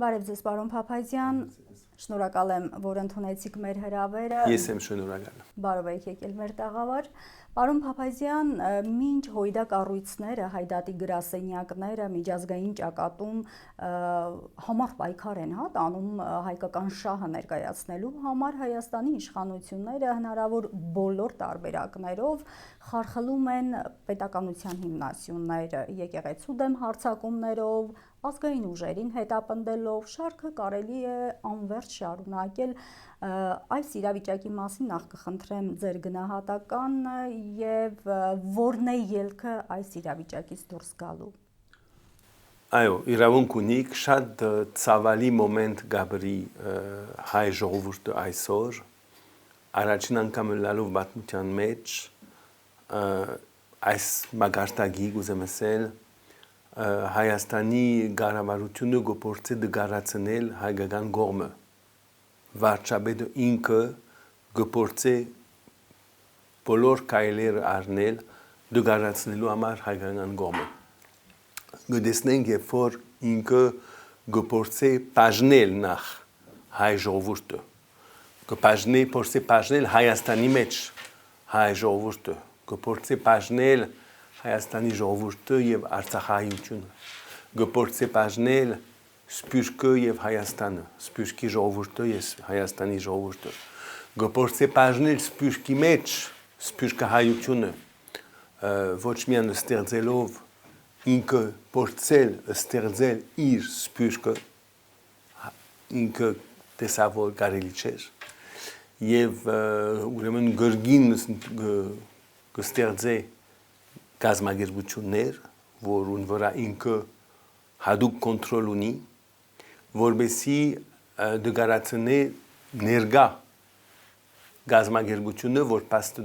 Բարև ձեզ, պարոն Փափազյան, շնորհակալ եմ, որ ընդունեցիք մեր հրավերը։ Ես եմ շնորհակալ։ Բարով եք եկել մեր տաղավար։ Պարոն Փափազյան, մինչ հույդա կառույցները, հայդատի գրասենյակները միջազգային ճակատում համառ պայքար են տանում հայկական շահը ներկայացնելու համար, Հայաստանի իշխանությունները հնարավոր բոլոր տարբերակներով խարխլում են պետականության հիմնասյունները, եկեղեցու դեմ հարձակումներով, ազգային ուժերին հետապնդելով, շարքը կարելի է անվերջ շարունակել։ Այս իրավիճակի մասին նախ կխնդրեմ ձեր գնահատականը եւ որն է ելքը այս իրավիճակից դուրս գալու։ Այո, իրավունք ունիք, շատ ցավալի մոմենտ գաբրի հայ ժողովուրդը այսօր, առաջին անգամ լալով պատմության մեջ այս մագարտագի ուզեմ ասել Հայաստանի կառավարությունը գործի դգարացնել հայկական կողմը վարչապետը ինքը գործի բոլոր կայլերը առնել դգարացնելու համար հայկական կողմը գտեսնենք երբ որ ինքը գործի բաժնել նախ հայ ժողովուրդը գործի բաժնել Հայաստանի մեջ հայ ժողովուրդը գործի բաժնել Հայաստանի ժողովուրդը եւ Արցախահայությունը գործի բաժնել Սփյուռքը եւ Հայաստանը Սփյուռքի ժողովուրդը եւ Հայաստանի ժողովուրդը գործի բաժնել Սփյուռքի մեջ Սփյուռքահայությունը ոչ միայն ստեղծելով ինքը փորձել ստեղծել իր Սփյուռքը ինքը տեսավոր կարելի չէր եւ ուրեմն գրգին կստեղծե գազագերբություններ, որուն վրա ինքը հadoop կոնտրոլ ունի, որբեսի դգարացնե ներգա գազագերբությունը, որ պաստ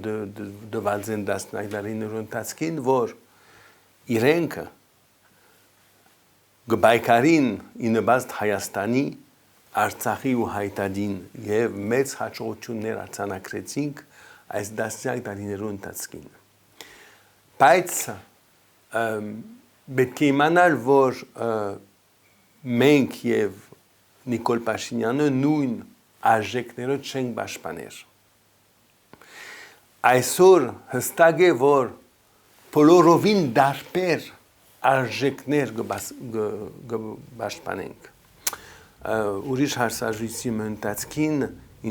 դված են դասնայդարիներուն տածքին, որ իրենքը գբայկարին ինըբաստ Հայաստանի, Արցախի ու Հայտադին եւ մեծ հաջողություններ արձանագրեցինք այս դասնյակ դարիներուն տածքին։ Բայց պետք է իմանալ, որ մենք եւ Նիկոլ Փաշինյանը նույն արժեքներով չենք պաշտպաներ։ Այսօր հստակ է, որ բոլորովին դարբեր արժեքներ կպաշտպանենք։ Ուրիշ հարցազրույցի ընթացքին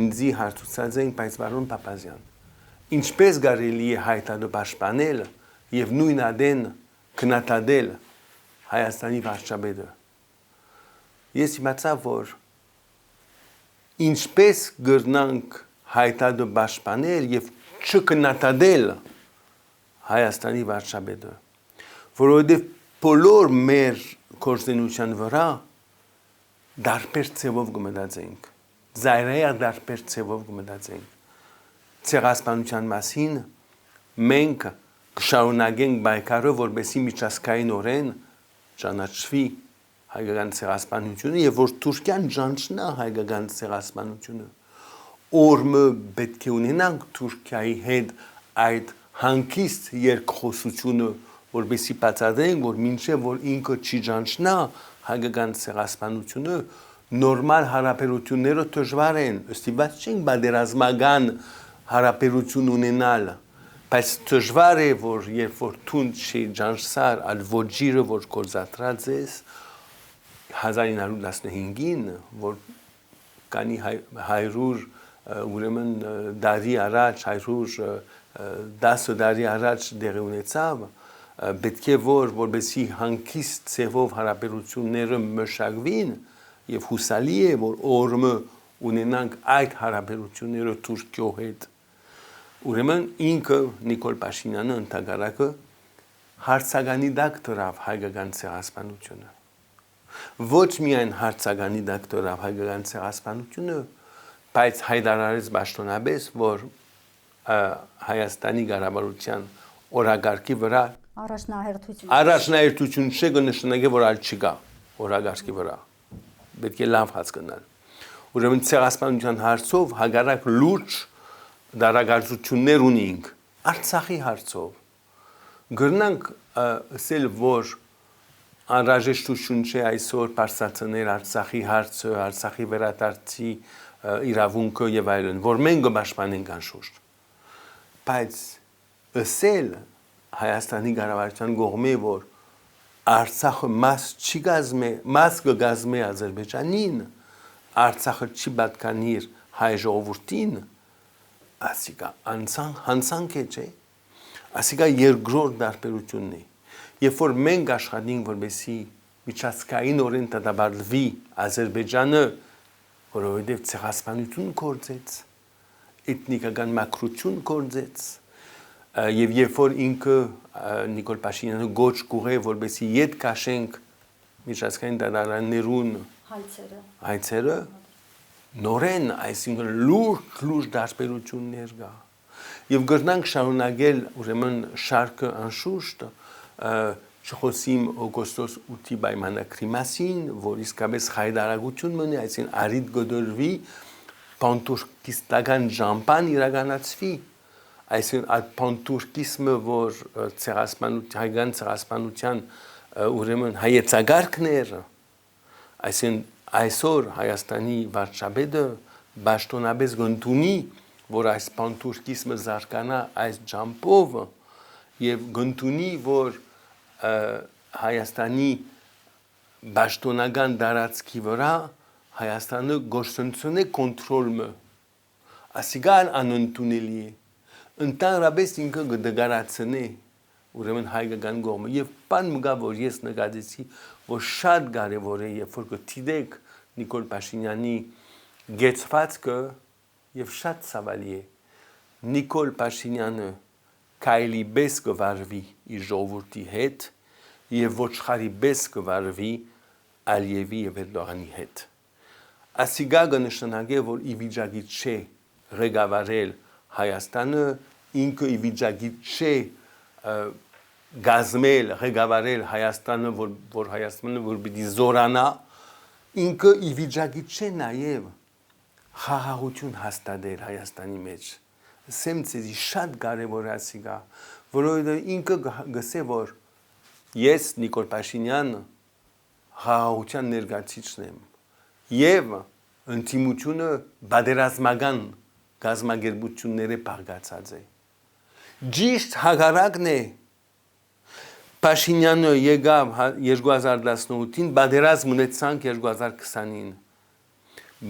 ինձի հարցուցած են, բայց պարոն Փափազյան, ինչպես կարելի է հայտարարը պաշտպանել եւ նույն ադեն քննադատել Հայաստանի վարչապետը։ Ես իմացա, որ ինչպես կրնանք հայտարարը պաշտպանել եւ չքննադատել Հայաստանի վարչապետը, որովհետեւ բոլոր մեր կորզենության վրա դարբեր ցևով կմտածենք, զայրայա դարբեր ցևով կմտածենք։ Ցեղասպանության մասին մենք կշարունակենք պայքարը, որպեսզի միջազգայինորեն ճանաչվի հայկական ցեղասպանությունը եւ որ Թուրքիան ճանաչնա հայկական ցեղասպանությունը։ Օրը պետք է ունենանք Թուրքիայի հետ այդ հանգիստ երկխոսությունը, որպեսզի բացատրենք, որ մինչեւ որ ինքը չի ճանաչնա հայկական ցեղասպանությունը, նորմալ հարաբերությունները դժվար են, ըստիված չենք բادرազմական հարաբերություն ունենալ, բայց դժվար է, որ երբ որ թուն չի ճանաչսար ալ ոչիրը, որ կորզատրած ես 1915-ին, որ կանի 100 ուրեմն դարի առաջ 110 դարի առաջ դեղի ունեցավ, պետք է որպեսզի հանգիստ ցևով հարաբերությունները մշակվին եւ հուսալի է, որ օրը ունենանք այդ հարաբերությունները Թուրքիո հետ։ Ուրեմն ինքը Նիկոլ Փաշինյանը ընդհանրակը հարցականի դակ դրավ հայկական ցեղասպանությունը։ Ոչ միայն հարցականի դակ դրավ հայկական ցեղասպանությունը, բայց հայտարարեց պաշտոնապես, որ Հայաստանի կառավարության օրակարգի վրա առաջնահերթություն չէ կնշանակի, որ այլ չկա օրակարգի վրա։ Պետք է լավ հասկանալ։ Ուրեմն ցեղասպանության հարցով հակառակ լուրջ դարակարգություններ ունենք Արցախի հարցով։ Գրնանք ասել, որ անհրաժեշտություն չէ այսօր բարձրացնել Արցախի հարցը, Արցախի վերադարձի իրավունքը եւ այլն, որ մենք կպաշտպանենք անշուշտ։ Բայց ըսել Հայաստանի կառավարության կողմէ, որ Արցախը մաս կգազմի Ադրբեջանին, Արցախը չի պատկանիր հայ ժողովրդին, ասիկա հանցանք է, չէ։ Ասիկա երկրորդ տարբերությունն է։ Երբ որ մենք աշխատենք, որպեսզի միջազգային օրեն դադարվի Ադրբեջանը, որովհետև ցեղասպանություն կործեց, էթնիկական մաքրություն կործեց, եւ երբ որ ինքը Նիկոլ Փաշինյանը գոչ կուղե, որպեսզի ետ կաշենք միջազգային դատարաններուն հայցերը, նորեն, այսինքն լուրջ դարբերություններ կա։ Եվ գրնանք շարունակել ուրեմն շարքը անշուշտ չխոսիմ օգոստոս 8-ի պայմանագրի մասին, որ իսկապես հայտարարություն մնի, այսինքն արիտ գդորվի, պանտուրկիստական ժամպան իրականացվի, այսինքն պանտուրկիսմը, որ հայկական ցեղասպանության ուրեմն հայեցակարգներ, այսինքն այսօր Հայաստանի վարչապետը պաշտոնապես գտնի, որ այս պանտուրկիսմը զարգանա այս ջամփով եւ գտնի, որ Հայաստանի պաշտոնական տարածքի վրա Հայաստանը գործընծունի կոնտրոլը, ասիկան անընդունելի է, ընդհանրապես ինքը կդգարացնի ուրեմն հայկական կողմը եւ բան մգա, որ ես նկատեցի, որ շատ կարեւոր է, երբ որ գտիդեք Նիկոլ Փաշինյանի գեցվածքը եւ շատ ցավալի է Նիկոլ Փաշինյանը քայլի պես կվարվի իր ժողովրդի հետ եւ ոչխարի պես կվարվի Ալիևի եւ Էրդողանի հետ։ Ասիկա կնշանակե, որ ի վիճակի չէ ղեկավարել Հայաստանը, ինքը ի վիճակի չէ գազմել, ղեկավարել Հայաստանը, որ Հայաստանը որ պիտի զորանա, ինքը ի վիճակի չէ նաև խաղաղություն հաստատել Հայաստանի մեջ։ Ասեմ ցեզի շատ կարևոր է ասիկա, որովհետև ինքը գսե, որ ես Նիկոլ Փաշինյանը խաղաղության ներկայացուցիչն եմ եւ ընդդիմությունը պատերազմական գազագերբությունները բաղկացած է։ Ճիշտ հակառակն է Փաշինյանը եկավ 2018-ին, պատերազմ ունեցանք 2020-ին։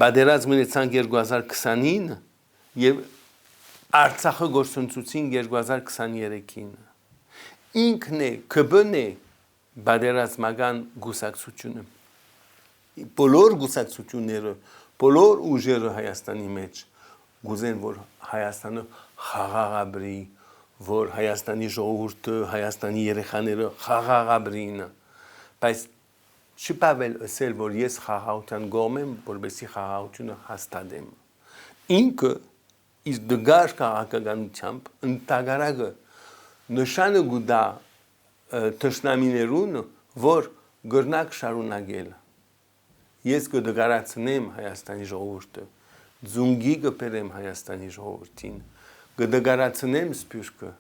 Պատերազմ ունեցանք 2020-ին եւ Արցախը գործընծուցին 2023-ին։ Ինքն է ԿԲ-ն է պատերազմական գուսակցությունը։ Բոլոր գուսակցությունները, բոլոր ուժերը Հայաստանի մեջ գուզեն, որ Հայաստանը խաղաղաբրի, որ Հայաստանի ժողովուրդը, Հայաստանի երեխաները խաղաղաբրին, բայց չպավել ասել, որ ես խաղաղության կողմ եմ, որպեսզի խաղաղությունը հաստատեմ։ Ինքը իր դգար քաղաքականությամբ ընդհանրակը նշանը գուտա թշնամիներուն, որ գրնակ շարունակել։ Ես կդգարացնեմ Հայաստանի ժողովուրդը, ձունգի կբերեմ Հայաստանի ժողովրդին, կդգարացնեմ սփյուռքը,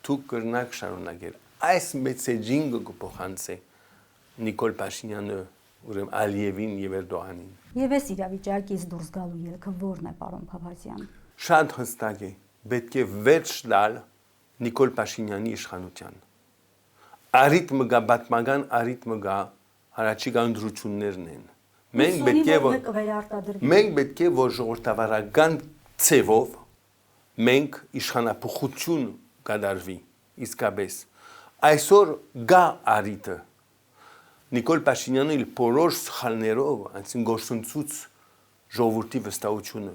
դուք կրնակ շարունակել։ Այս մեսեջին կփոխանցե Նիկոլ Փաշինյանը ուրեմն Ալիևին եւ Էրդողանին։ Եվ այս իրավիճակից դուրս գալու ելքը ո՞րն է, պարոն Փափազյան։ Շատ հստակ է, պետք է վերջ տալ Նիկոլ Փաշինյանի իշխանության։ Արիթմը գա պատմական արիթմը գա հարաճիգ անդրություններն են։ Մենք պետք է որ ժողովրդավարական ցևով մենք իշխանապողություն կդարվի իսկապես։ Այսօր գա արիթը Նիկոլ Փաշինյանը իր բոլոր սխալներով, այսինքն գործընծուց ժողովրդի վստահությունը,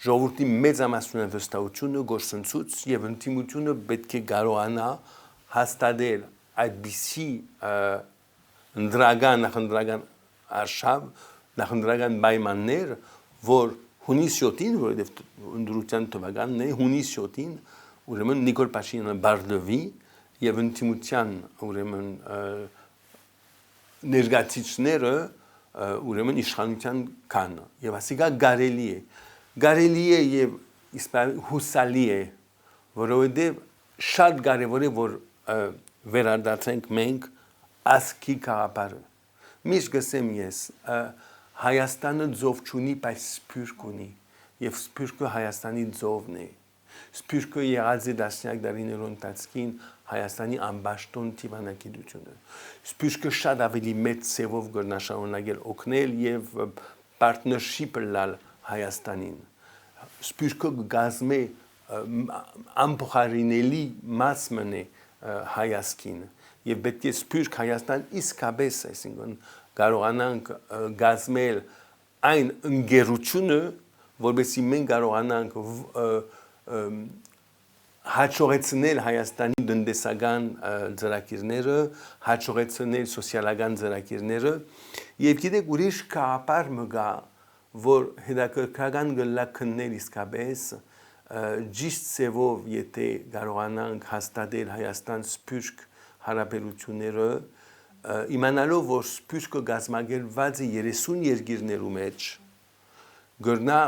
ժողովրդի մեծամասնության վստահությունը գործընծուց եւ ընդդիմությունը պետք է կարողանա հաստատել այդպիսի ընդրական արշավ, նախընտրական պայմաններ, որ հունիս 7-ին, որովհետև ընդրության թվականն է, հունիս 7-ին ուրեմն Նիկոլ Փաշինյանը բարդվի եւ ընդդիմության ուրեմն ներկայացիչները ուրեմն իշխանության կան եւ ասիկա գարելի է եւ հուսալի է, որովհետեւ շատ կարեւոր է որ վերադարձենք մենք ասկի կաղապարը։ Միշտ գսեմ ես, Հայաստանը ձով չունի, բայց սպյուրք ունի, և սպյուրքը Հայաստանի ձովն է։ Սպյուրքը եղած է դասնյակ դարիներու ընթացքին Հայաստանի ամբաշտոն դիվանագիտությունը։ Սպյուրքը շատ ավելի մեծ ցևով կգնա շարունակել օգնել եւ partnership-ը լալ Հայաստանին։ Սպյուրքը կգազմե անփոխարինելի մաս մնե հայասկին եւ պետք է սպյուրք Հայաստան իսկապես, այսինքն կարողանանք գազմել այն ընկերությունը, որովհետեւ մենք կարողանանք հաջողեցնել Հայաստանի տնտեսական ծրագիրները, հաջողեցնել սոցիալական ծրագիրները եւ գիտեք ուրիշ կապար մգա, որ հետաքրքրական գլա քննել իսկապես ճիշտ ծևով եթե կարողանանք հաստատել Հայաստան սպյուրք հարաբերությունները իմանալով որ սպյուրքը գազմագերված է 30 երկիրներու մեջ գրնա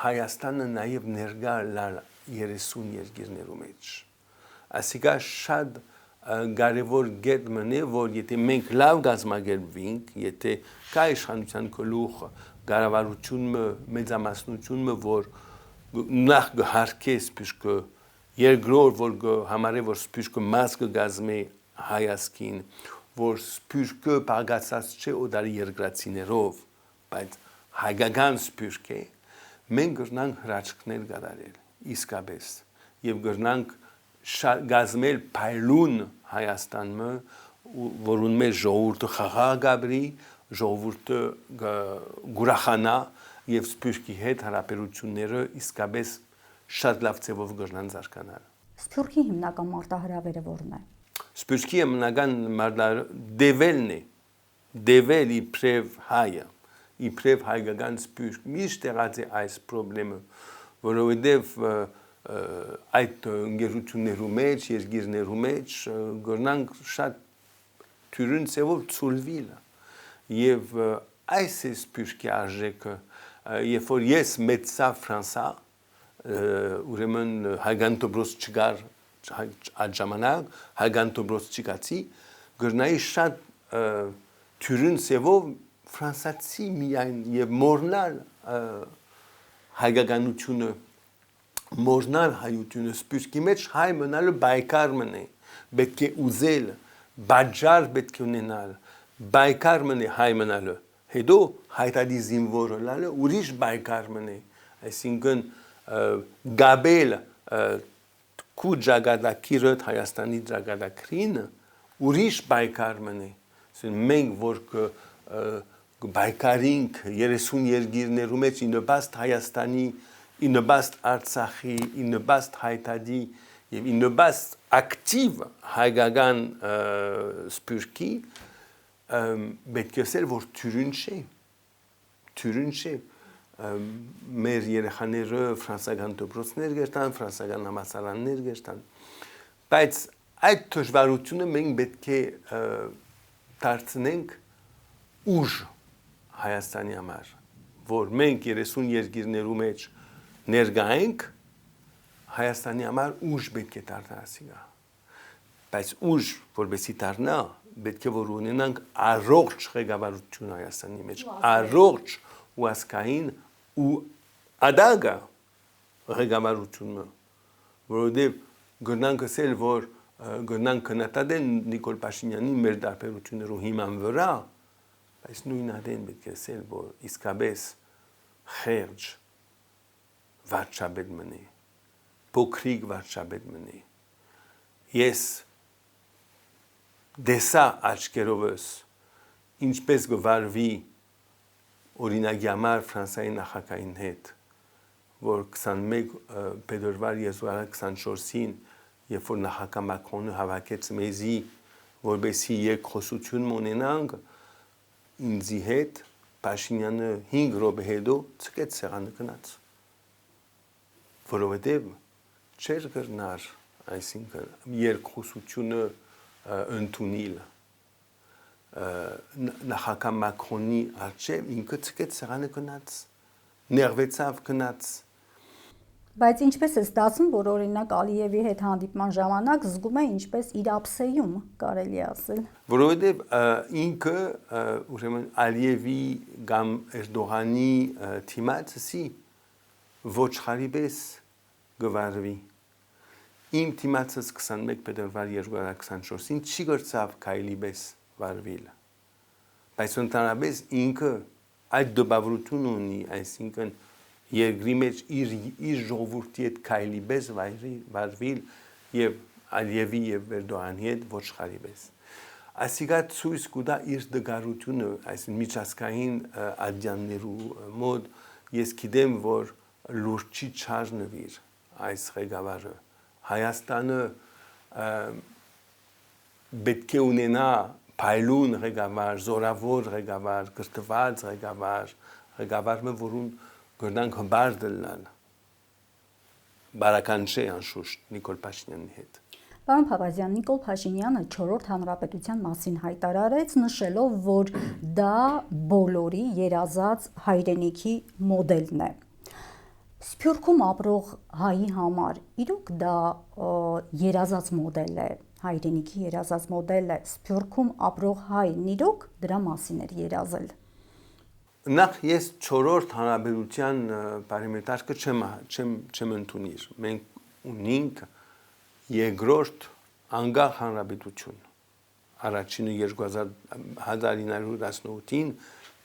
Հայաստանը նաև ներկա լալ 30 երկիրներու մեջ ասիկա շատ կարևոր գետ մնե որ եթե մենք լավ գազմագերվենք եթե կա իշխանության գլուխ կառավարությունը մեծամասնությունը որ նախ գհարկե սպյուրքը երկրորդ որ համարե որ սպյուրքը մաս կգազմի հայասկին որ սպյուրքը բաղացած չէ օդարի երկրացիներով բայց հայկական սպյուրք է մենք գրնանք հրաչքներ կատարել իսկապես եւ գրնանք գազմել փայլուն Հայաստանը որուն մեջ ժողովուրդը խաղաղ գաբրի ժողովուրդը գուրախանա եւ սպյուրքի հետ հարաբերությունները իսկապես շատ լավ ձևով կգնան զարգանալ։ Սփյուռքի հիմնական մարտահրավերը որն է։ Սփյուռքի հիմնական դևելն է, դևել իբրև հայը, իբրև հայկական սփյուռք միշտ եղած է այս խնդրը, որովհետեւ այդ ընկերություններու մեջ, երկիրներու մեջ գնանք շատ թյուրին ձևով ցուլվիլ եւ այս է սփյուռքի արժեքը երբ որ ես մեծա Ֆրանսա ուրեմն հայկական դոբրոց չկար այդ ժամանակ հայկական դոբրոց չկացի գրնայի շատ թյուրին ձևով ֆրանսացի միայն եւ մորնալ հայկականությունը մորնալ հայությունը սփյուռքի մեջ հայ մնալը բայկար մնե պետք է ուզել բաժար պետք է ունենալ բայկար մնե հայ մնալը հետո հայտարարի զինվորը լալը ուրիշ բայկար մնե այսինքն գաբել քու ճակատագիրը Հայաստանի ճակատագրին ուրիշ բայկար մնե մենք որ բայկարինք 30 երկիրներու մեջ իննբաստ Հայաստանի իննբաստ Արցախի իննբաստ հայտարարի եւ իննբաստ ակտիվ հայկական սփյուռքի պետք է ասել որ թյուրին չէ մեր երեխաները ֆրանսական դպրոցներ գերտան ֆրանսական համալսարաններ գերտան բայց այդ դժվարությունը մենք պետք է դարձնենք ուժ Հայաստանի համար որ մենք 30 երկիրներու մեջ ներգայենք Հայաստանի համար ուժ պետք է դառնա բայց ուժ որովհետեւ դառնա պետք է որ ունենանք առողջ ղեկավարություն Հայաստանի մեջ առողջ ու ասկային ու ադագա ղեկավարությունը որովհետեւ գնանք ասել որ գնանք կնատադեն Նիկոլ Փաշինյանի մեր դարբերություններու հիման վրա բայց նույն ադեն պետք է ասել որ իսկապես խերջ վարչապետ մնի փոքրիկ վարչապետ մնի ես դեսա աչքերովս ինչպես գվարվի օրինակի համար Ֆրանսիայի նախագահին հետ որ 21 փետրվար 2024-ին երբ որ նախագահ Մակրոնը հավաքեց մեզի որբեսի երկխոսություն ունենանք ինձի հետ Փաշինյանը 5 րոպե հետո ցկեց սեղանը գնաց որովհետև չէր կրնար այսինքն երկխոսությունը ընդունել նախագահ Մակրոնի արչև ինքը ցկեց սեղանը գնաց ներվեցավ գնաց Բայց ինչպես է ստացվում, որ օրինակ Ալիևի հետ հանդիպման ժամանակ զգում է ինչպես իր ափսեյում, կարելի ասել։ Որովհետև ինքը ուրեմն Ալիևի կամ Էրդողանի թիմացի ոչխարի պես գվարվի։ Իմ թիմացս 21 փետրվար 2024-ին չի գրծավ քայլի պես վարվել։ Բայց ընդհանրապես ինքը այդ դպավորություն ունի, այսինքն երկրի մեջ իր ժողովրդի հետ քայլի պես վարվել եւ Ալիևի եւ Էրդողանի հետ ոչխարի պես։ Այսիգա ցույց կտա իր դգարությունը, այսինքն միջազգային ադյաններու մոտ ես գիտեմ, որ լուրջի չարնվիր այս ղեկավարը Հայաստանը պետք է ունենա փայլուն ղեկավար, զորավոր ղեկավար, կրթված ղեկավարը, որուն գտնանք հբար դլնալ բարական չէ անշուշտ Նիկոլ Փաշինյանի հետ։ Պարոն Փափազյան, Նիկոլ Փաշինյանը 4-րդ հանրապետության մասին հայտարարեց, նշելով, որ դա բոլորի երազած հայրենիքի մոդելն է։ Սփյուռքում ապրող հայի համար իրոք դա երազած մոդել է, հայրենիքի երազած մոդել է, Սփյուռքում ապրող հայն իրոք դրա մասին էր երազել։ Նախ ես 4-րդ հանրապետության պարամետրը չեմ ընդունիր։ Մենք ունենք երկրորդ անգախ հանրապետություն։ Առաջինը 1918-ին,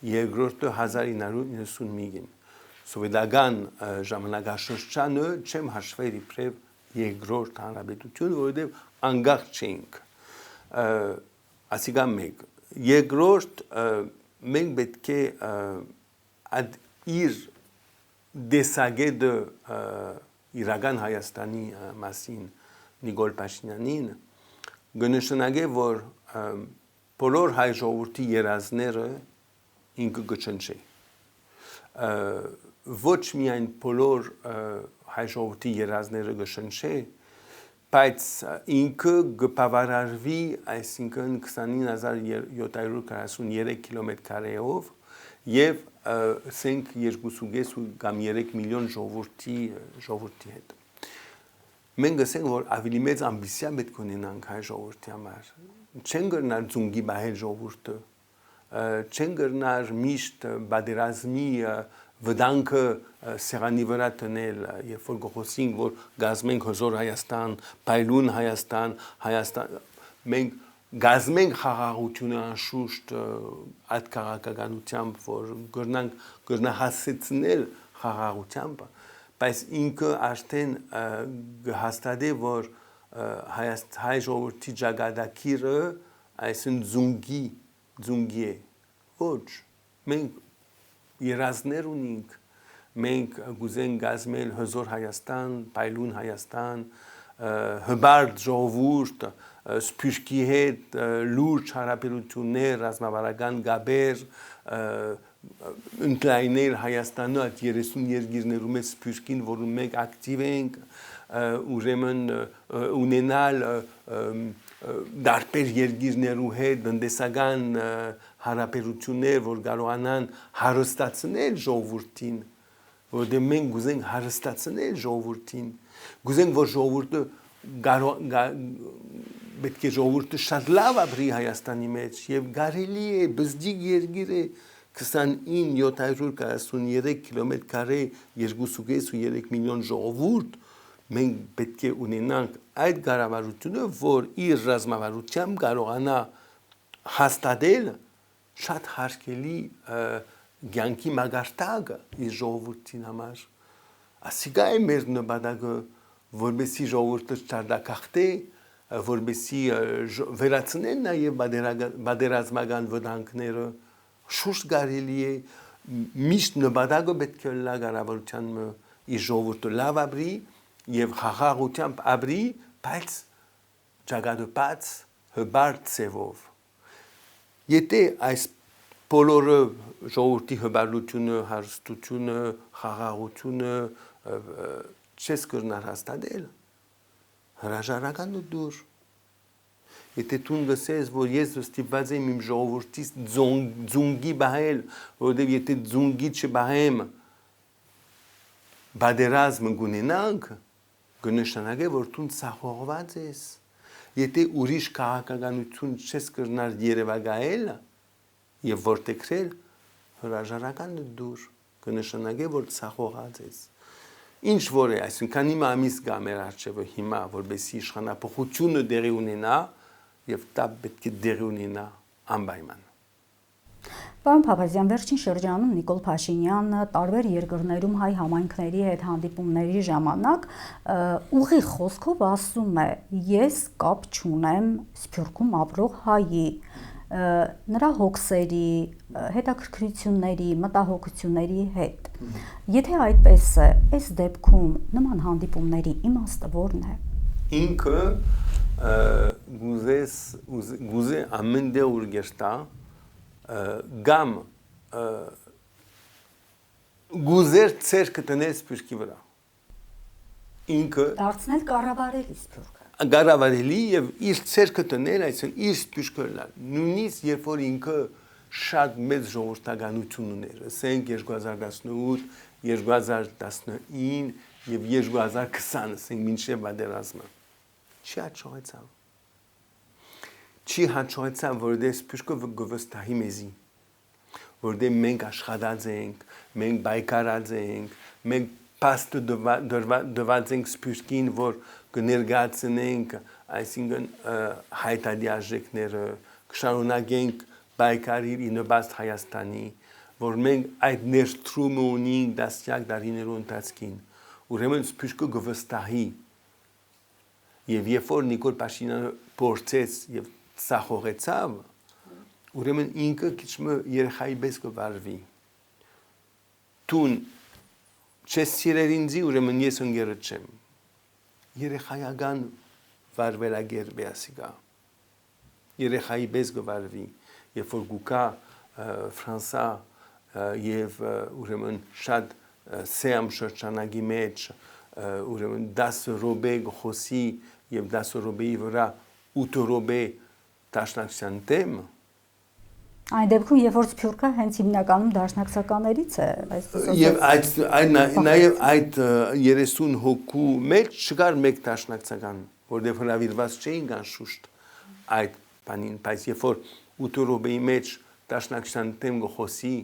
երկրորդը 1991-ին։ Սովետական ժամանակաշրջանը չեմ հաշվել իբրև երկրորդ հանրապետություն, որովհետև անգախ չէինք։ Ասիկա մեկ։ Երկրորդ մենք պետք է իր դեսագետը իրական Հայաստանի մասին Նիկոլ Փաշինյանին գնշնագե, որ բոլոր հայ ժողովրդի երազները ինքը գչնչի։ Ոչ միայն բոլոր հայ ժողովրդի երազները գշնչի, բայց ինքը գբավարարվի, այսինքն 29743 կիլոմետր քառեով եւ ասենք 2.5 կամ 3 միլիոն ժողովրդի հետ։ Մենք ասենք, որ ավելի մեծ ամբիցիա պետք ունենանք հայ ժողովրդի համար։ Չեն գնալ ձունգի բահել ժողովուրդը, չեն գնալ միշտ բادرազմի վտանգը սեղանի վրա տնել, երբ որ գոհոսինք, որ գազմենք հզոր Հայաստան, փայլուն Հայաստան, մենք գազմենք խաղաղությունը անշուշտ այդ քաղաքականությամբ, որ գտնահասեցնել խաղաղությամբ, բայց ինքը արդեն հաստատե, որ հայ ժողովրդի ճակատագիրը այսին ձունգի է։ Ոչ, մենք երազներ ունենք, մենք գուզենք գազմել հզոր Հայաստան, փայլուն Հայաստան, հբարտ ժողովուրդ, սփյուռքի հետ լուրջ հարաբերություններ, ռազմավարական գաբեր, ընդլայնել Հայաստանը այդ 30 երկիրներում է սփյուռքին, որում մենք ակտիվ ենք, ուրեմն ունենալ դարբեր երկիրներու հետ տնտեսական հարաբերություններ, որ կարողանան հարստացնել ժողովրդին, որտեղ մենք գուզենք հարստացնել ժողովրդին, գուզենք, որ ժողովուրդը պետք է ժողովուրդը շատ լավ ապրի Հայաստանի մեջ եւ կարելի է բզդիկ երկիր է 29743 կիլոմետր քառե 2.5 ու 3 միլիոն ժողովուրդ մենք պետք է ունենանք այդ կառավարությունը, որ իր ռազմավարությամբ կարողանա հաստատել շատ հարկելի ցանկի մագարտակը իր ժողովրդին համար։ Ասիկա է մեր նպատակը, որպեսզի ժողովուրդը չարդակախտե, որպեսզի վերացնեն նաև բادرազմական վտանգները, շուշտ կարելի է միշտ նպատակը պետք է լա կառավարության իր ժողովուրդը լավ ապրի եւ խաղաղությամբ ապրի, բայց ճակատված հբարտ ծևով։ Եթե այս բոլորը ժողովրդի հբարությունը, հարստությունը, խաղաղությունը չես կրնար հաստատել, հրաժարական դուր։ Եթե դու գսես, որ ես ստիպված եմ իմ ժողովրդից ձունգի բահել, որովհետև եթե ձունգի չբահեմ, բادرազմ գունենանք կնշանակե որ դու ցախողված ես եթե ուրիշ քաղաքականություն չես կրնար Երևակայել եւ որտեքրել հրաժարական դուր կնշանակե որ ցախողած ես ինչ որ է այսինքն իմ ամիս գա մեր արժեվը հիմա որբեսի իշխանապողությունը դերի ունենա եւ դա պետք է դերի ունենա անպայման Պարոն Փափազյան, վերջին շրջանում Նիկոլ Փաշինյանը տարբեր երկրներում հայ համայնքների հետ հանդիպումների ժամանակ ուղիղ խոսքով ասում է. ես կապ չունեմ Սփյուռքում ապրող հայի, նրա հոգսերի, հետաքրքրությունների, մտահոգությունների հետ։ Եթե այդպես է, այս դեպքում նման հանդիպումների իմաստը որն է։ Ինքը գուզե ամեն դե ուր գամ գուզեր ցերկը տնես Սփյուռքի վրա ինքը դարձնել կառավարելի Սփյուռքը կառավարելի եւ իր ցերկը տնել այսինքն իր Սփյուռքը նույնիսկ երբ որ ինքը շատ մեծ ժողովրդականություն ուներ ասենք 2018 2019 եւ 2020 ասենք մինչեւ բادرազմը չի հաջողեցավ Չի հաջողեցավ, որտեղ Սփյուռքը գովստահի մեզի, որտեղ մենք աշխատած ենք, մենք բայկարած ենք, մենք պաստը դված ենք Սփյուռքին, որ կներկայացնենք, այսինքն հայտարարի արժեքները, կշարունակենք բայկարիր ինովաստ Հայաստանի, որ մենք այդ ներդրումը ունենք դասյակ դարիներու ընթացքին, ուրեմն Սփյուռքը գովստահի, եւ երբ որ Նիկոլ Փաշինյանը փորձեց եւ Սախողեցավ, ուրեմն ինքը քիչ երեխայի պես կվարվի։ Տուն չես սիրել ինձի, ուրեմն ես ընկերդ չեմ։ Երեխայական վարվելագերբ է ասիկա։ Երեխայի պես կվարվի, երբ որ գուկա Ֆրանսա եւ ուրեմն շատ սեամ շրջանագի մեջ, ուրեմն 10 րոպե խոսի եւ 10 րոպեի վրա 8 րոպե Դաշնակցության դեմ Այն դեպքում երբ որ Սփյուռքը հենց հիմնականում դաշնակցականներից է Եվ նաև այդ 30 հոգու մեջ չկար մեկ դաշնակցական որտեղ հրավիրված չէին անշուշտ այդ բանին բայց երբ որ 8 րոպեի մեջ դաշնակցության դեմ գխոսի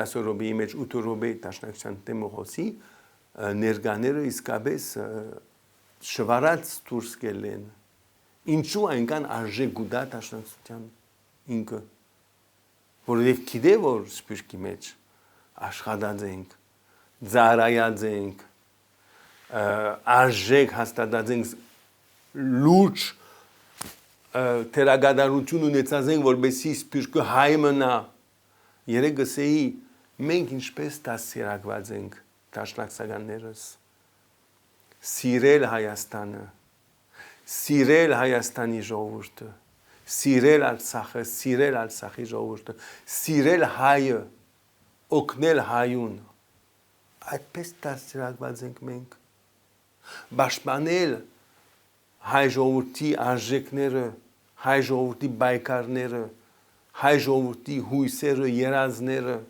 10 րոպեի մեջ 8 րոպե դաշնակցության դեմ գխոսի ներկաները իսկապես շվարած դուրս գելեն Ինչու այնքան արժեք գուտա դաշնակցության ինքը որովհետև գիտե որ Սփյուռքի մեջ աշխատած ենք ծառայած ենք արժեք հաստատած ենք լուրջ թերագադարություն ունեցած ենք որբեսի Սփյուռքը հայ մնա երեք գսեի մենք ինչպես դասերակված ենք դաշնակցականներս սիրել Հայաստանը Սիրել Հայաստանի ժողովուրդը, սիրել Արցախը, սիրել Արցախի ժողովուրդը, սիրել հայը, օգնել հայուն։ Այդպես դասերակված ենք մենք։ Պաշտպանել հայ ժողովրդի արժեքները, հայ ժողովրդի բայկարները, հայ ժողովրդի հույսերը, երազները։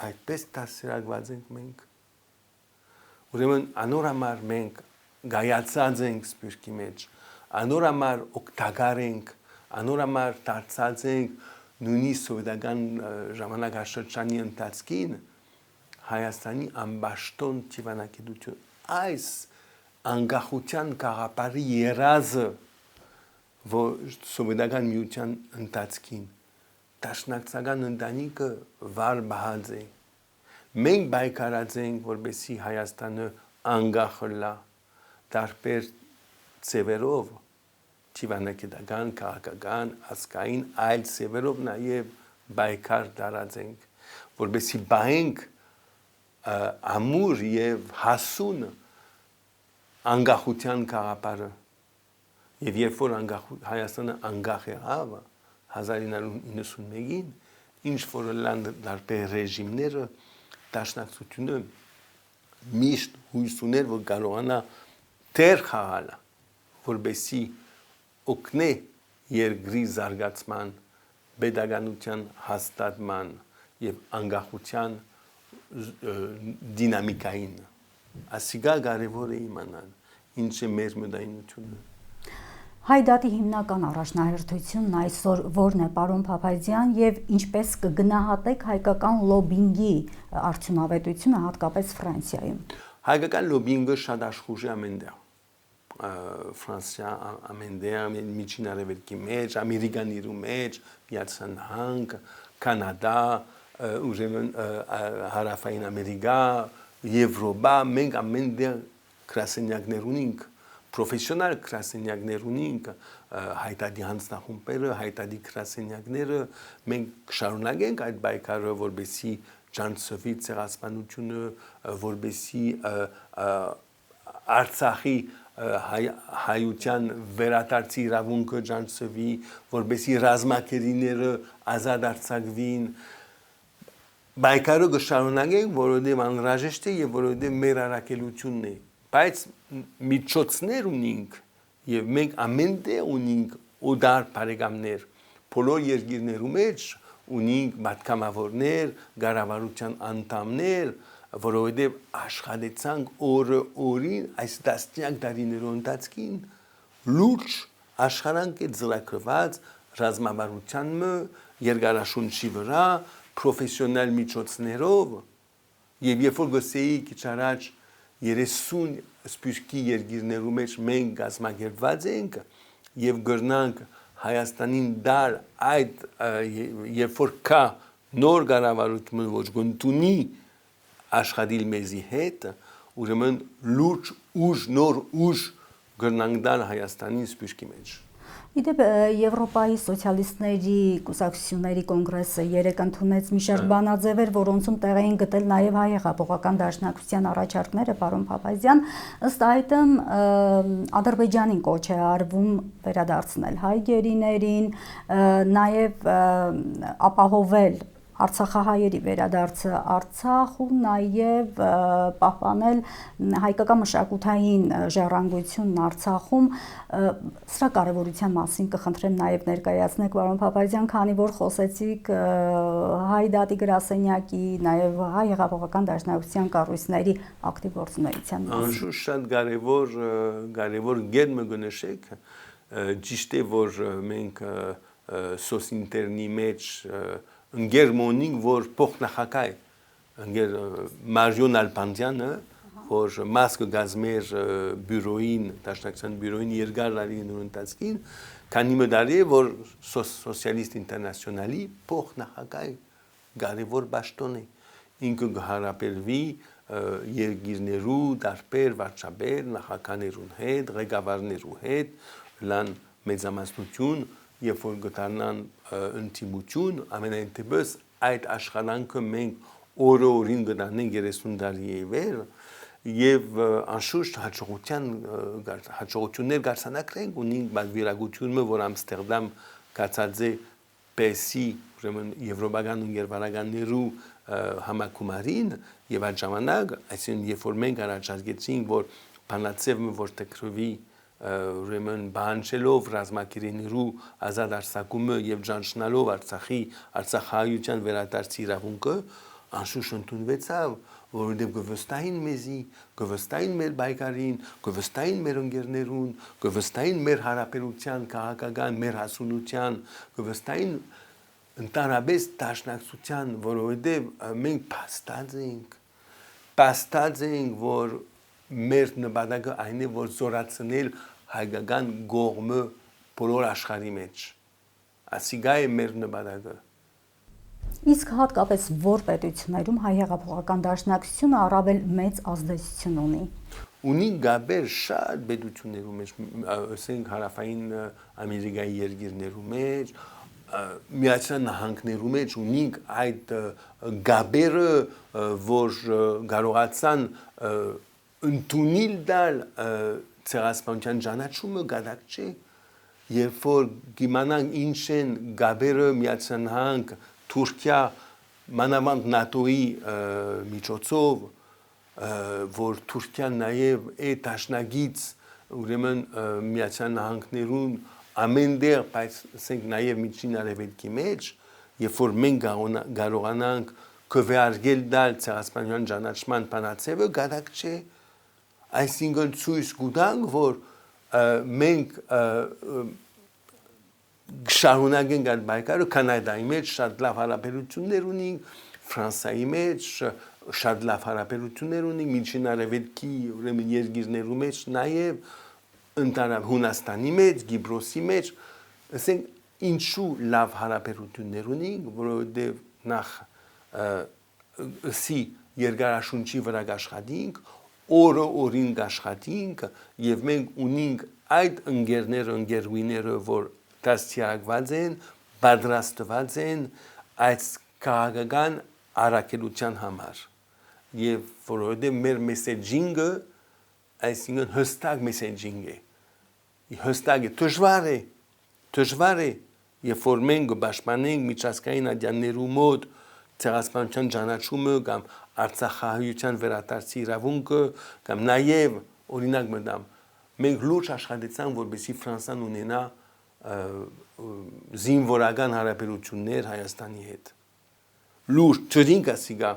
Այդպես դասերակված ենք մենք։ Ուրեմն անորամար մենք գայացած ենք Սփյուռքի մեջ, անորամար օգտակար ենք, անորամար դարձած ենք նույնիսկ սովետական ժամանակաշրջանի ընթացքին Հայաստանի ամբաշտոն ճիվանակետություն այս անկախության գաղափարի երազը որ սովետական միության ընթացքին դաշնակցական ընտանիքը վար բահած է մենք բայկարած ենք որբեսի Հայաստանը անկախ լա տարբեր ծևերով ճիվանակետական, քաղաքական, ազգային այլ ծևերով նաև բայկար դարած ենք, որբեսի բահենք ամուր եւ հասուն անկախության գաղափարը եւ երբ որ Հայաստանը անկախ եղավ 1991-ին ինչ որ լան տարբեր ռեժիմները դաշնակցությունը միշտ հույս ուներ որ կարողանա Տեր խաղալ, որբեսի օգնե երկրի զարգացման, pedagogian հաստատման եւ անկախության դինամիկային Ասիգա կարևոր է իմանալ ինչ է մեր մտայնությունը։ Հայդատի հիմնական առաջնահերթությունն այսօր որն է, պարոն Փափազյան, եւ ինչպես կգնահատեք հայկական լոբինգի արդյունավետությունը հատկապես Ֆրանսիայում։ Հայկական լոբինգը շատ աշխուժ է ամենտեղ։ Ֆրանսիա ամենտեղ, Միջին Արևելքի մեջ, Ամերիկաներու մեջ, Միացյալ Նահանգ, Կանադա, ուրեմն Հարավային Ամերիկա, Եվրոպա, մենք ամենտեղ գրասենյակներ ունենք, պրոֆեսիոնալ գրասենյակներ ունենք, հայտարարի հանձնախումբերը, հայտարարի գրասենյակները, մենք շարունակենք այդ պայքարը, որպեսզի ջանցվի ցեղասպանությունը, որպեսզի Արցախի հայության վերադարձի իրավունքը ջանցվի, որպեսզի ռազմակերիները ազատ արձակվին։ Պայքարը կշարունակենք, որովհետև անհրաժեշտ է եւ որովհետև մեր առաքելությունն է, բայց միջոցներ ունենք եւ մենք ամենտեղ ունենք օդար բարեկամներ, բոլոր երկիրներու մեջ ունենք պատգամավորներ, կառավարության անդամներ, որովհետև աշխատեցանք օրը օրին այս տասնյակ տարիներու ընթացքին լուրջ աշխարհանք է ծրագրված ռազմավարության երկարաշունչի վրա պրոֆեսիոնալ միջոցներով եւ երբ որ գսեի քիչ առաջ 30 սպյուրքի երկիրներու մեջ մենք գազմագերված ենք եւ գրնանք Հայաստանին դար այդ երբ որ կա նոր կառավարություն ոչ գտնի աշխատիլ մեզի հետ ուրեմն լուրջ ուժ նոր ուժ գրնանք դար Հայաստանի սպյուրքի մեջ Իդեպ Եվրոպայի սոցիալիստների կուսակցությունների կոնգրեսը երեկ ընդունեց մի շարք բանաձևեր, որոնցում տեղ էին գտել նաև հայ հեղափոխական դաշնակցության առաջարկները, պարոն Փափազյան, ըստ այդմ Ադրբեջանին կոչ է արվում վերադարձնել հայ գերիներին, նաև ապահովել Արցախահայերի վերադարձը Արցախ ու նաև պահպանել հայկական մշակութային ժառանգությունն Արցախում սրա կարևորության մասին կխնդրեմ նաև ներկայացնեք պարոն Փափազյան, քանի որ խոսեցիք Հայդատի գրասենյակի, նաև հայ հեղափոխական դաշնակցության կառույցների ակտիվ գործունեության մասին։ Անշուշտ շատ կարևոր գետ մգնշեք, ճիշտ է որ մենք սոսինտերնի մեջ ընկեր մոնինք, որ փոխնախագահ ընկեր Մարիոն Ալպանդյանը, որ մաս կգազմեր բյուրոին, դաշնակցության բյուրոին երկար տարիներ ընթացքին, քանի մտարի է, որ սոցիալիստ ինտերնացիոնալի փոխնախագահ կարևոր պաշտոն է, ինքը կհարաբերվի երկիրներու տարբեր վարչաբեր, նախագահներուն հետ, ղեկավարներու հետ, լան մեծամասնություն երբ որ գտանան ընդդիմություն, ամենայն դեպս այդ աշխատանքը մենք օրը օրին գտանենք 30 տարի է վեր եւ անշուշտ հաջողություններ գարցանակրենք ունենք բավարարությունը, որ Ամստերդամ կացած է ՊԵՍ-ի, ուրեմն եվրոպական ընկերություններու համակումարին եւ այդ ժամանակ, այսինքն երբ որ մենք առաջարկեցինք, որ բանացեվը որ տկրվի ուրեմն բանջելով ռազմակիրներու ազատ արձակումը եւ ճանչնալով Արցախահայության վերադարձի իրավունքը անշուշտ ընդունվեցավ, որովհետեւ գվստային մեզի, գվստային մեր բայկարին, գվստային մեր ընկերներուն, գվստային մեր հարաբերության քաղաքական մեր հասունության, գվստային ընդհանրապես դաշնակցության, որովհետեւ մենք փաստած ենք, որ մեր նպատակը այն է, որ զորացնել հայկական կողմը բոլոր աշխարհի մեջ։ Ասիգա է մեր նպատակը։ Իսկ հատկապես որ պետություններում հայ հեղափոխական դաշնակցությունը առավել մեծ ազդեցություն ունի։ Ունի գաբեր շատ պետություններում մեջ, ասենք հարավային Ամերիկայի երկիրներում մեջ, Միացյալ Նահանգներում մեջ ունենք այդ գաբերը, որ կարողացան ընդունել դալ ցեղասպանության ճանաչումը գադակ չէ, երբ որ գիմանանք ինչ են գաբերը Միացյալ Նահանգ, Թուրքիա, մանավանդ ՆԱՏՕ-ի միջոցով, որ Թուրքիան նաև է դաշնագից, ուրեմն Միացյալ Նահանգներուն ամենտեղ, բայց ասենք նաև Միջին Արևելքի մեջ, երբ որ մենք կարողանանք քվեարկել դալ ցեղասպանության ճանաչման բանացեվը գադակ չէ, Այսինքն ցույց կտանք, որ մենք շարունակենք այդ պայքարը, Կանադայի մեջ շատ լավ հարաբերություններ ունենք, Ֆրանսիայի մեջ շատ լավ հարաբերություններ ունենք, Միջին Արևելքի ուրեմն երկիրներու մեջ, նաև ընդհանրապես Հունաստանի մեջ, Կիպրոսի մեջ, ասենք ինչու լավ հարաբերություններ ունենք, որովհետև նախ սի երկարաշունչի վրա աշխատենք, օրը օրին աշխատենք եւ մենք ունենք այդ ընկերները, որ դաստիարակված են, պատրաստված են այս քաղաքական առաքելության համար եւ որովհետեւ մեր մեսեջինգը այսինքն հստակ մեսեջինգ է հստակ է դժվար է երբ որ մենք պաշտպանենք միջազգային ադյաններու մոտ ցեղասպանության ճանաչումը կամ Արցախահայության վերադարձի իրավունքը կամ նաև օրինակ մտամ մենք լուրջ աշխատեցանք որպեսզի Ֆրանսիան ունենա զինվորական հարաբերություններ Հայաստանի հետ լուրջ չդինք ասիգա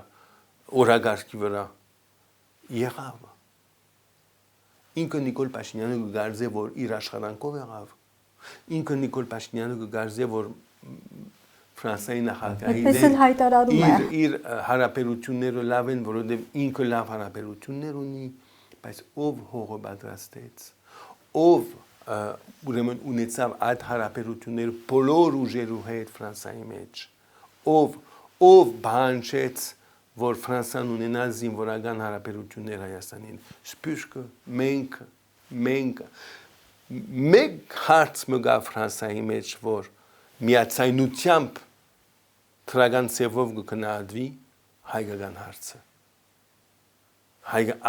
օրագարկի վրա եղավ ինքը Նիկոլ Փաշինյանը գարզե որ իր աշխատանքով եղավ ինքը Նիկոլ Փաշինյանը գարզե որ Ֆրանսիայի նախագահի իր հարաբերությունները լավ են, որովհետև ինքը լավ հարաբերություններ ունի, բայց ով հողը պատրաստեց, ով ուրեմն ունեցավ այդ հարաբերությունները բոլոր ուժերու հետ Ֆրանսիայի մեջ, ով բանջեց, որ Ֆրանսիան ունենա զինվորական հարաբերություններ Հայաստանին, սպյուրքը մենք մեկ հարց մգա Ֆրանսիայի մեջ, որ միացայնությամբ Թրագան ծևով կգնահատվի հայկական հարցը,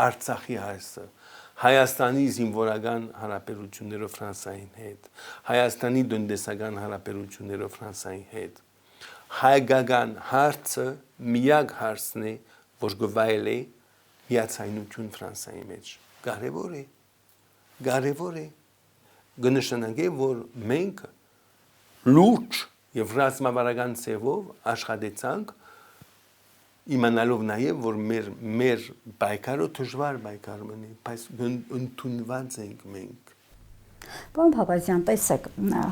Արցախի հարցը, Հայաստանի զինվորական հարաբերություններով Ֆրանսիային հետ, Հայաստանի տնտեսական հարաբերություններով Ֆրանսիայի հետ, հայկական հարցը միակ հարցն է, որ գվայել է միացայնություն Ֆրանսիայի մեջ, կարևոր է, կնշանակե, որ մենք լուրջ եւ ռազմավարական ծևով աշխատեցանք իմանալով նաեւ որ մեր պայքարը դժվար պայքար մնի բայց ընդունված ենք մենք Պարոն Փափազյան, տեսեք,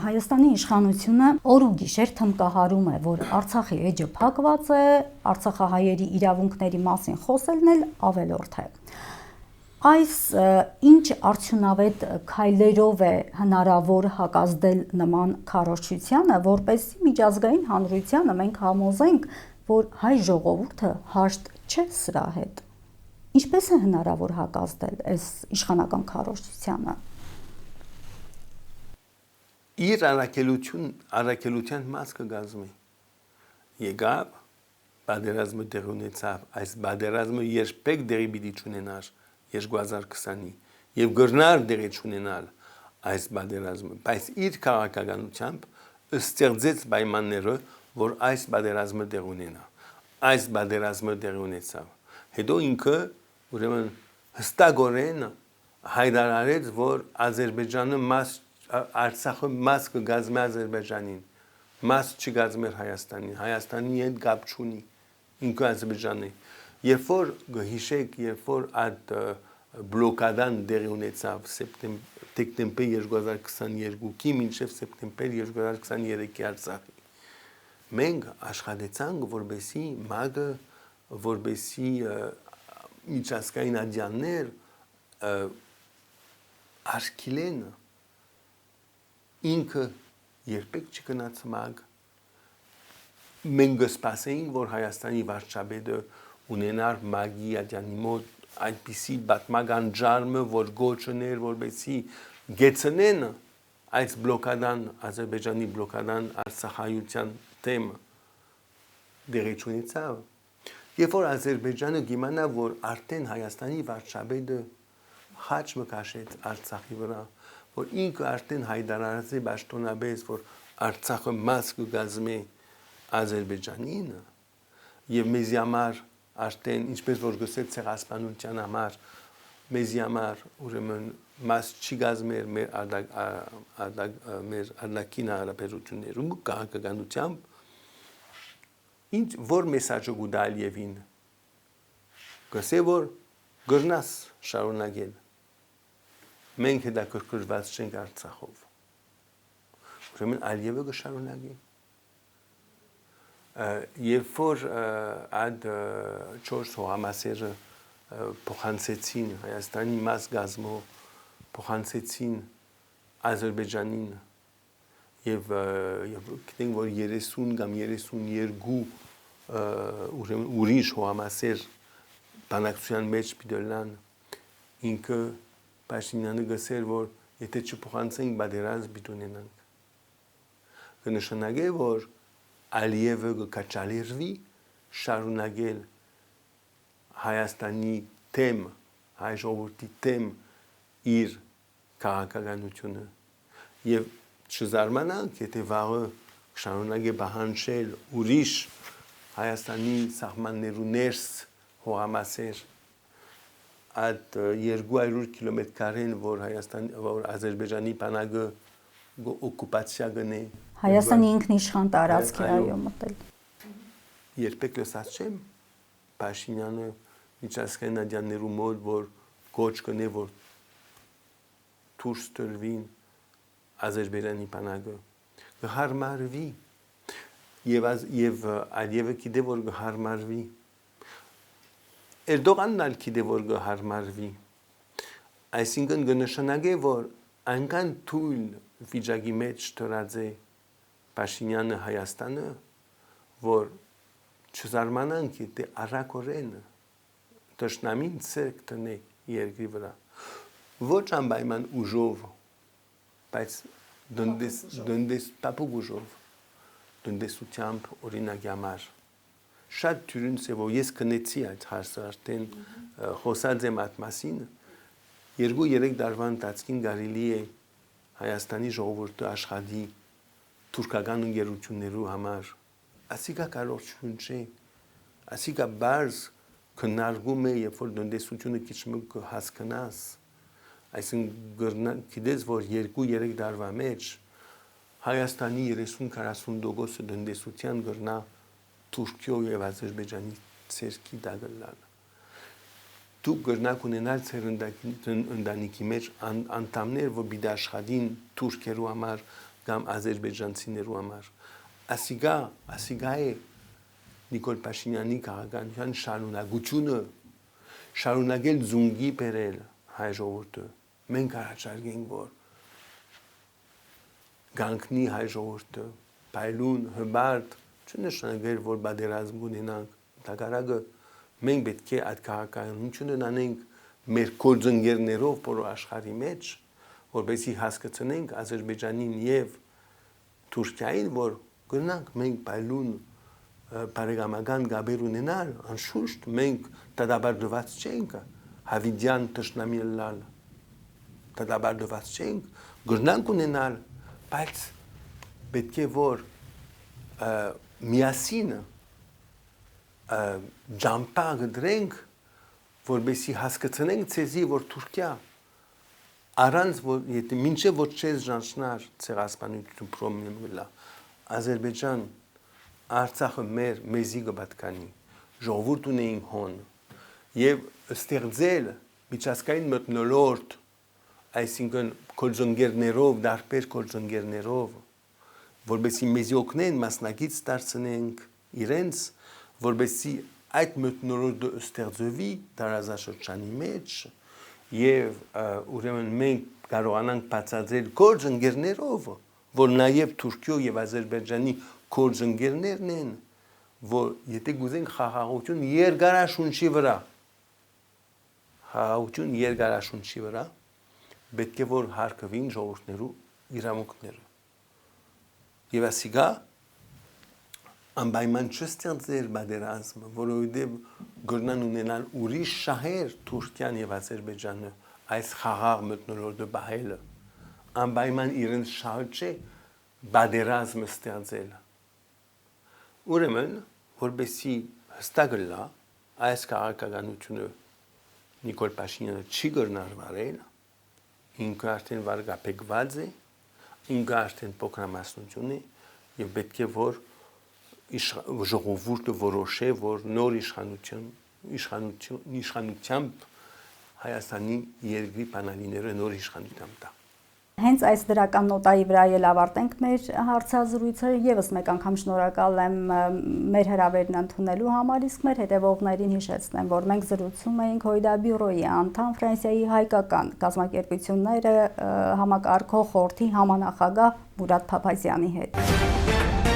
Հայաստանի իշխանությունը օր ու գիշեր թմկահարում է, որ Արցախի էջը փակված է, արցախահայերի իրավունքների մասին խոսելն էլ ավելորդ է։ Այս ինչ արդյունավետ քայլերով է հնարավոր հակազդել նման քարոզչությանը, որպեսզի միջազգային հանրությանը մենք համոզենք, որ հայ ժողովուրդը հաշտ չէ սրա հետ։ Ինչպես է հնարավոր հակազդել այս իշխանական քարոզչությանը։ Իր առաքելության մաս կգազմի։ Եկավ, պատերազմը տեղի ունեցավ, այս պատերազմը երբեք դերի պիտի չունենար 2020-ի եւ գրնար դերի չունենալ այս պատերազմը, բայց իր քաղաքականությամբ ստեղծեց պայմանները, որ այս պատերազմը տեղի ունենա։ Այս պատերազմը տեղի ունեցավ։ Հետո ինքը ուրեմն հստակորեն հայտարարեց, որ Ադրբեջանը Արցախը մաս կգազմի Ադրբեջանին, մաս չգազմի Հայաստանին, Հայաստանի հետ կապ չունի, ինքը Ադրբեջանը։ Երբ որ գհիշեք, երբ որ այդ բլոկադան դեղի ունեցավ դեկտեմբեր 2022-ի մինչև սեպտեմբեր 2023-ի Արցախի, մենք աշխատեցանք, որպեսզի ՄԱԳ-ը, որպեսզի միջազգային ատյաններ արգելեն ինքը երբեք չգնաց ՄԱԳ մենք կսպասեինք, որ Հայաստանի վարչապետը ունենար ՄԱԳ-ի ատյանի մոտ այդպիսի պատմական ջարմը, որ գոչներ, որպեսզի գեցնեն այս բլոկադան, Ադրբեջանի բլոկադան Արցախայության դեմ դեղի չունեցավ։ Երբ որ Ադրբեջանը գիմանա, որ արդեն Հայաստանի վարչապետը խաչ մկաշեց Արցախի վրա, որ ինքը արդեն հայտարարած է պաշտոնապես, որ Արցախը մաս կգազմի Ադրբեջանին եւ մեզի համար արդեն ինչպես որ գսեց ցեղասպանության համար մեզի համար ուրեմն մաս չի գազմեր մեր արտաքին հարաբերություններում քաղաքականությամբ ինչ որ մեսաժը գուդալ եւին գսե որ գրնաս շարունակել մենք հետաքրքրված չենք Արցախով։ Ուրեմն Ալիևը կշարունակի։ Երբ որ այդ 4 հողամասերը փոխանցեցին Հայաստանի մաս գազմով, փոխանցեցին Ադրբեջանին եւ գիտենք որ 30 կամ 32 ուրեմն ուրիշ հողամասեր բանակցության մեջ պիտելան ինքը Փաշինյանը գսեր որ եթե չփոխանցենք բادرազմ պիտի ունենանք կնշանակե որ Ալիևը կկաչալերվի շարունակել Հայաստանի թեմ հայ ժողովրդի թեմ իր քաղաքականությունը եւ չզարմանանք եթե վաղը շարունակե բանջել ուրիշ Հայաստանի սահմաններու ներս հողամասեր այդ 200 կիլոմետր որ Հայաստան որ Ադրբեջանի բանակը օկուպացիա գնե Հայաստանի ինքնիշխան տարածք է այո մտել երբեք լսած չեմ Փաշինյանը միջազգային ադյաններու մոտ որ գոչ կնե որ դուրս տրվին Ադրբեջանի բանակը կհարմարվի եւ Ալիևը գիտե որ կհարմարվի Էրդողանն ալ գիտե որ կհարմարվի այսինքն կնշանակե որ այնքան թույլ վիճակի մեջ դրած է Փաշինյանը Հայաստանը որ չզարմանանք եթե առակորեն դաշնամին ցերկ տնե երկրի վրա ոչ անպայման ուժով բայց դնդես տապուկ ուժով դնդեսությամբ օրինակ համար շատ թյուրին է որ ես կնեցի այդ հարցը արդեն խոսած եմ այդ մասին 2-3 տարվա ընթացքին կարելի է Հայաստանի ժողովուրդը աշխատի թուրքական ընկերություններու համար ասիկա կարողություն չէ ասիկա բարձ քննարկում է երբ որ դնդեսությունը քիչ մոտ հասկանաս այսինքն գիտես որ 2-3 տարվա մեջ Հայաստանի 30-40% դնդեսության գրնա Թուրքիո եւ Ադրբեջանի ցերկի դագլալ դու գրնակ ունենալ ցեր ընտանիքի մեջ անդամներ որ պիտի աշխատին թուրքերու համար կամ ադրբեջանցիներու համար ասիգա է Նիկոլ Փաշինյանի քաղաքական շարունակությունը շարունակել զունգի բերել հայ ժողովուրդը մենք առաջարկենք որ գանկնի հայ ժողովուրդը բայլուն հբարտ չնշանակեր որ բادرազմ ունենանք դակարագը մենք պետք է այդ քաղաքականությունը անենք մեր կորձընկերներով բոլոր աշխարհի մեջ որովհետեւ հասկացնենք Ադրբեջանին եւ Թուրքիային որ գնանք մենք բայլուն բարեկամական գաբեր ունենալ անշուշտ մենք դադարդված չենք հավիդյան տշնամիլալ դադարդված չենք գնանք ունենալ բայց պետք է որ միասին ջամպա գդրենք որբեսի հասկացնենք ցեզի որ Թուրքիա առանց որ եթե մինչև որ չես ժանցնար ցեղասպանություն պրոբլեմ գլա Ադրբեջան Արցախը մեզի կպատկանի ժողովուրդ ունեին հոն եւ ստեղծել միջազգային մթնոլորտ այսինքն կոլզոնգերներով դարբեր կոլզոնգերներով որբեսի մեզի օգնեն մասնակից դարձնենք իրենց որբեսի այդ մթնոլորտը ստեղծվի տարածաշրջանի մեջ եւ ուրեմն մենք կարողանանք բացատրել կոլզոնգերներով որ նաեւ Թուրքիո եւ Ադրբեջանի կոլզոնգերներն են որ եթե գուզենք խաղաղություն երկարաշունչի վրա պետք է որ հարկվին ժողովուրդներու իրավունքները եւ ասիգա անպայման չստեղծեր բادرազմ որովհետեւ գրնան ունենալ ուրիշ շահեր Թուրքիան եւ Ադրբեջանը այս խաղաղ մթնոլորտը բահելը անպայման իրենց շահը չէ բادرազմ ստեղծել ուրեմն որբեսի հստակ լա այս քաղաքականությունը Նիկոլ Փաշինյանը չի գրնար վարել ինքը արդեն վարգապեկված է ինքը արդեն փոքրամասնություն է եւ պետք է որ ժողովուրդը որոշե որ նոր իշխանությամբ Հայաստանի երկրի բանալիները նոր իշխանության տա։ Հենց այս դրական նոտայի վրա էլ ավարտենք մեր հարցազրույցը։ Եվս մեկ անգամ շնորհակալ եմ մեր հրավերն ընդունելու համար, իսկ մեր հետևողներին հիշեցնեմ, որ մենք զրուցում էինք Հույդա բյուրոյի անդամ Ֆրանսիայի հայկական կազմակերպությունները համակարգող խորհրդի համանախագահ Մուրադ Փափազյանի հետ։